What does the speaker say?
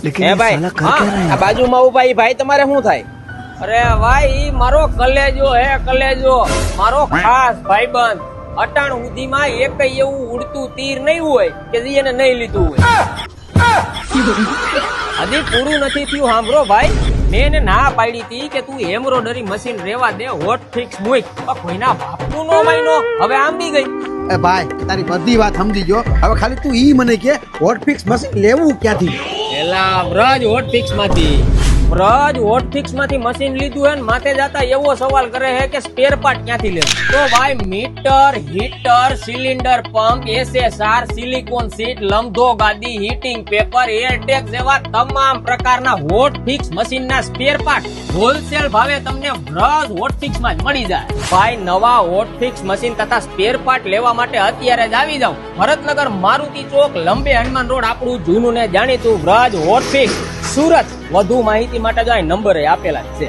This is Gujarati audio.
लेकिन હે ये ભાઈ साला कर क्या रहा આ है? બાજુમાં ઉભા ઈ ભાઈ તમારે શું થાય? અરે ભાઈ મારો કલેજો હે કલેજો, મારો ખાસ ભાઈબંધ. અટાણ સુધીમાં એક એવું ઉડતું તીર નહીં હોય કે જે એને નહીં લીધું હોય. હજી પૂરું નથી થયું સાંભળો ભાઈ. મેં એને ના પાડી હતી કે તું એમ્બ્રોડરી મશીન રેવા દે, હોટ ફિક્સ મૂક. પણ કોઈના બાપનું નો માયનો, હવે આંબી ગઈ. એ ભાઈ તારી બધી વાત સમજી ગયો, હવે ખાલી તું ઈ મને કે હોટ ફિક્સ મશીન લેવું ક્યાંથી? એલા બ્રજ હોટ ફિક્સ માંથી, બ્રજ હોટ ફિક્સ માંથી મશીન લીધું હે ને માથે જાતા એવો સવાલ કરે છે કે સ્પેર પાર્ટ ક્યાંથી લેવું. તો ભાઈ meter, heater, cylinder pump, SSR, silicone seat, લંબધો ગાદી, હીટિંગ પેપર, એરટેક જેવા તમામ પ્રકારના હોટ ફિક્સ મશીનના સ્પેર પાર્ટ હોલસેલ ભાવે તમને બ્રજ હોટ ફિક્સ માં જ મળી જાય. ભાઈ નવા હોટ ફિક્સ મશીન તથા સ્પેર પાર્ટ લેવા માટે અત્યારે જ આવી જાવ ભરતનગર મારુતિ ચોક, લંબે હનુમાન રોડ, આપણું જૂનું ને જાણીતું બ્રજ હોટ ફિક્સ, સુરત. વધુ માહિતી માટે જો આ નંબર આપેલા જ છે.